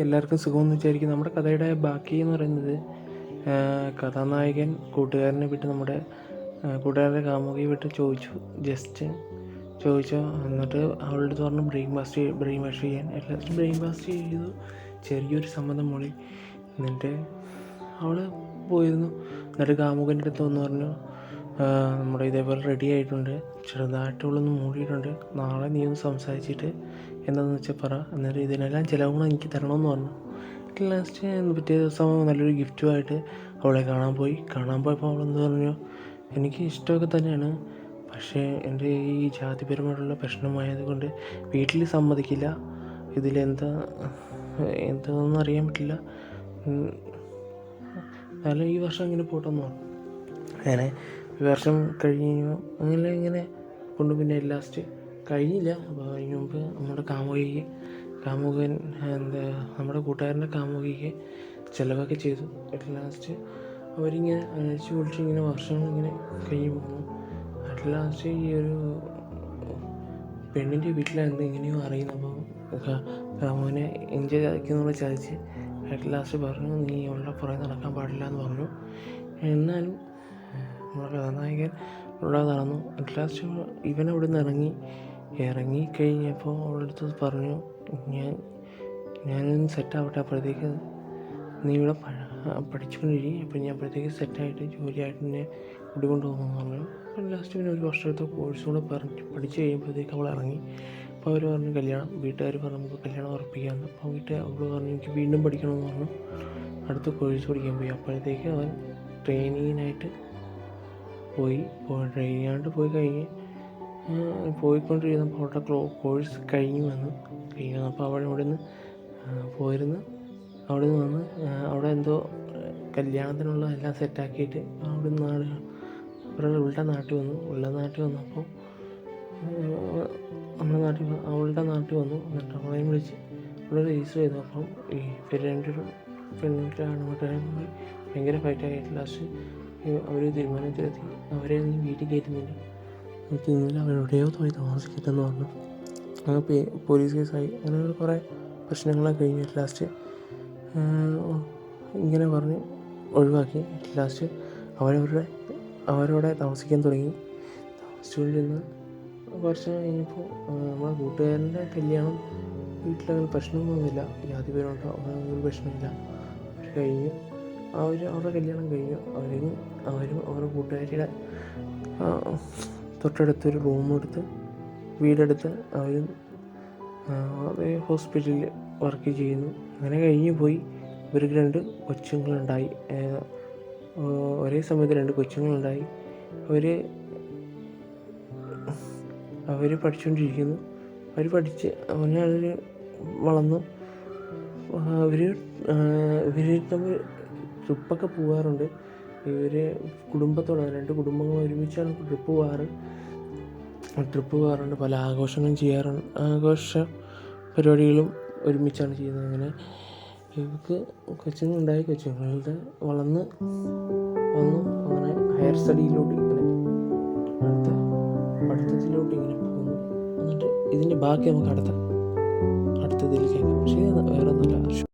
എല്ലാവർക്കും സുഖമെന്ന് വിചാരിക്കും. നമ്മുടെ കഥയുടെ ബാക്കി എന്ന് പറയുന്നത്, കഥാനായകൻ കൂട്ടുകാരനെ വിട്ട് നമ്മുടെ കൂട്ടുകാരൻ്റെ കാമുകിയെ വിട്ട് ജസ്റ്റ് ചോദിച്ചു. എന്നിട്ട് അവളുടെ അടുത്ത് പറഞ്ഞു ബ്രെയിൻ വാഷ് ചെയ്യാൻ. എല്ലാത്തിനും ബ്രെയിൻ വാഷ് ചെയ്തു. ചെറിയൊരു സമ്മതം മൂളി. എന്നിട്ട് അവൾ പോയിരുന്നു. എന്നിട്ട് കാമുകൻ്റെ അടുത്ത് വന്ന് പറഞ്ഞു, നമ്മുടെ ഇതേപോലെ റെഡി ആയിട്ടുണ്ട്, ചെറുതായിട്ടുള്ളൊന്ന് മൂടിയിട്ടുണ്ട്, നാളെ നീ ഒന്ന് സംസാരിച്ചിട്ട് എന്താണെന്ന് വെച്ചാൽ പറ, എന്നിട്ട് ഇതിനെല്ലാം ചിലവുകൾ എനിക്ക് തരണമെന്ന് പറഞ്ഞു. ലാസ്റ്റ് പിറ്റേ ദിവസം നല്ലൊരു ഗിഫ്റ്റുമായിട്ട് അവളെ കാണാൻ പോയപ്പോൾ അവളെന്ത് പറഞ്ഞു, എനിക്ക് ഇഷ്ടമൊക്കെ തന്നെയാണ്, പക്ഷേ എൻ്റെ ഈ ജാതിപരമായിട്ടുള്ള പ്രശ്നമായത് കൊണ്ട് വീട്ടിൽ സമ്മതിക്കില്ല, എന്താണെന്ന് അറിയാൻ പറ്റില്ല, അല്ല ഈ വർഷം ഇങ്ങനെ പോട്ടെന്ന് പറഞ്ഞു. അങ്ങനെ ഈ വർഷം കഴിഞ്ഞു. ഇങ്ങനെ കൊണ്ട് പിന്നെ ലാസ്റ്റ് കഴിഞ്ഞില്ല. അപ്പോൾ അതിന് മുമ്പ് നമ്മുടെ കൂട്ടുകാരൻ്റെ കാമുകിക്ക് ചിലവൊക്കെ ചെയ്തു. അറ്റ് ലാസ്റ്റ് അവരിങ്ങനെ അഴിച്ചു പൊളിച്ച് ഇങ്ങനെ വർഷങ്ങളിങ്ങനെ കഴിഞ്ഞ് പോകുന്നു. അറ്റ് ലാസ്റ്റ് ഈ ഒരു പെണ്ണിൻ്റെ വീട്ടിലെന്ത് ഇങ്ങനെയോ അറിയുന്നു. അപ്പോൾ കാമുവിനെ എൻജോയ് ചതിക്കുന്നുള്ള ചതിച്ച് അറ്റ് ലാസ്റ്റ് പറഞ്ഞു, നീ അവളുടെ പുറകെ നടക്കാൻ പാടില്ല എന്ന് പറഞ്ഞു. എന്നാലും നമ്മുടെ കഥാനായകൻ അവിടെ നടന്നു. അറ്റ് ലാസ്റ്റ് ഇവൻ അവിടെ നിന്ന് ഇറങ്ങിക്കഴിഞ്ഞപ്പോൾ അവളുടെ അടുത്ത് പറഞ്ഞു, ഞാനൊന്ന് സെറ്റാവട്ടെ, അപ്പോഴത്തേക്ക് നീ ഇവിടെ പഠിച്ചുകൊണ്ടിരിക്കും, അപ്പോൾ ഞാൻ അപ്പോഴത്തേക്ക് സെറ്റായിട്ട് ജോലിയായിട്ട് എന്നെ കൂട്ടിക്കൊണ്ട് പോകുമെന്ന് പറഞ്ഞു. അപ്പോൾ ലാസ്റ്റ് പിന്നെ ഒരു വർഷത്തെ കോഴ്സും കൂടെ പഠിച്ച് കഴിയുമ്പോഴത്തേക്ക് അവൾ ഇറങ്ങി. അപ്പോൾ അവർ പറഞ്ഞു വീട്ടുകാർ പറഞ്ഞു നമുക്ക് കല്യാണം ഉറപ്പിക്കാമെന്ന്. അപ്പോൾ അവൾ പറഞ്ഞു എനിക്ക് വീണ്ടും പഠിക്കണമെന്ന് പറഞ്ഞു. അടുത്ത കോഴ്സ് പഠിക്കാൻ പോയി. അപ്പോഴത്തേക്ക് അവൻ ട്രെയിനിങ്ങിനായിട്ട് പോയിക്കൊണ്ടിരുന്നപ്പോൾ അവളുടെ കോഴ്സ് കഴിഞ്ഞു വന്നു. അപ്പോൾ അവൾ അവിടെ നിന്ന് വന്ന് അവിടെ എന്തോ കല്യാണത്തിനുള്ള എല്ലാം സെറ്റാക്കിയിട്ട് അവളുടെ നാട്ടിൽ വന്നപ്പോൾ അവളുടെ നാട്ടിൽ വന്നു. എന്നിട്ട് അവളെ വിളിച്ച് അവളെ രജിസ്റ്റർ ചെയ്തു. അപ്പം ഈ പെണ്ണിൻ്റെ ആണുമായിട്ടും ഭയങ്കര ഫൈറ്റായിട്ട് ലാസ്റ്റ് അവർ തീരുമാനത്തിലെത്തി അവരെ നീ വീട്ടിൽ കയറ്റുന്നില്ല, അവരെവിടെയോ പോയി താമസിക്കില്ലെന്ന് പറഞ്ഞു. അങ്ങനെ പോലീസ് കേസായി. അങ്ങനെ കുറേ പ്രശ്നങ്ങളൊക്കെ കഴിഞ്ഞു. ലാസ്റ്റ് ഇങ്ങനെ പറഞ്ഞ് ഒഴിവാക്കി. ലാസ്റ്റ് അവരവിടെ താമസിക്കാൻ തുടങ്ങി. താമസിച്ചുകൊണ്ടിരുന്ന് കുറച്ച് കഴിഞ്ഞപ്പോൾ നമ്മുടെ കൂട്ടുകാരൻ്റെ കല്യാണം വീട്ടിലങ്ങനെ പ്രശ്നമൊന്നുമില്ല, ജാതിപരമായിട്ടോ അങ്ങനെ ഒരു പ്രശ്നമില്ല. അവരുടെ കല്യാണം കഴിഞ്ഞു. അവരും അവരുടെ കൂട്ടുകാരിയുടെ തൊട്ടടുത്തൊരു വീടെടുത്ത് അവരും അതേ ഹോസ്പിറ്റലിൽ വർക്ക് ചെയ്യുന്നു. അങ്ങനെ കഴിഞ്ഞു പോയി. ഇവർക്ക് 2 കൊച്ചുങ്ങളുണ്ടായി. ഒരേ സമയത്ത് 2 കൊച്ചുങ്ങളുണ്ടായി. അവർ പഠിച്ചുകൊണ്ടിരിക്കുന്നു. അവർ വളർന്നു. ഇവർ തമ്മിൽ ട്രിപ്പൊക്കെ പോകാറുണ്ട്. കുടുംബത്തോടെ 2 കുടുംബങ്ങൾ ഒരുമിച്ചാണ് ട്രിപ്പ് പോകാറുണ്ട്. പല ആഘോഷങ്ങളും ചെയ്യാറുണ്ട്. ആഘോഷ പരിപാടികളും ഒരുമിച്ചാണ് ചെയ്യുന്നത്. അങ്ങനെ ഇവർക്ക് കൊച്ചുങ്ങളുണ്ടായി. കൊച്ചുങ്ങളുടെ വന്നു അങ്ങനെ ഹയർ സ്റ്റഡിയിലോട്ട് അടുത്ത പഠിത്തത്തിലോട്ട് ഇങ്ങനെ പോകുന്നു. എന്നിട്ട് ഇതിൻ്റെ ബാക്കി നമുക്ക് അടുത്തതിൽ കേൾക്കാം. പക്ഷേ വേറെ ഒന്നുമില്ല.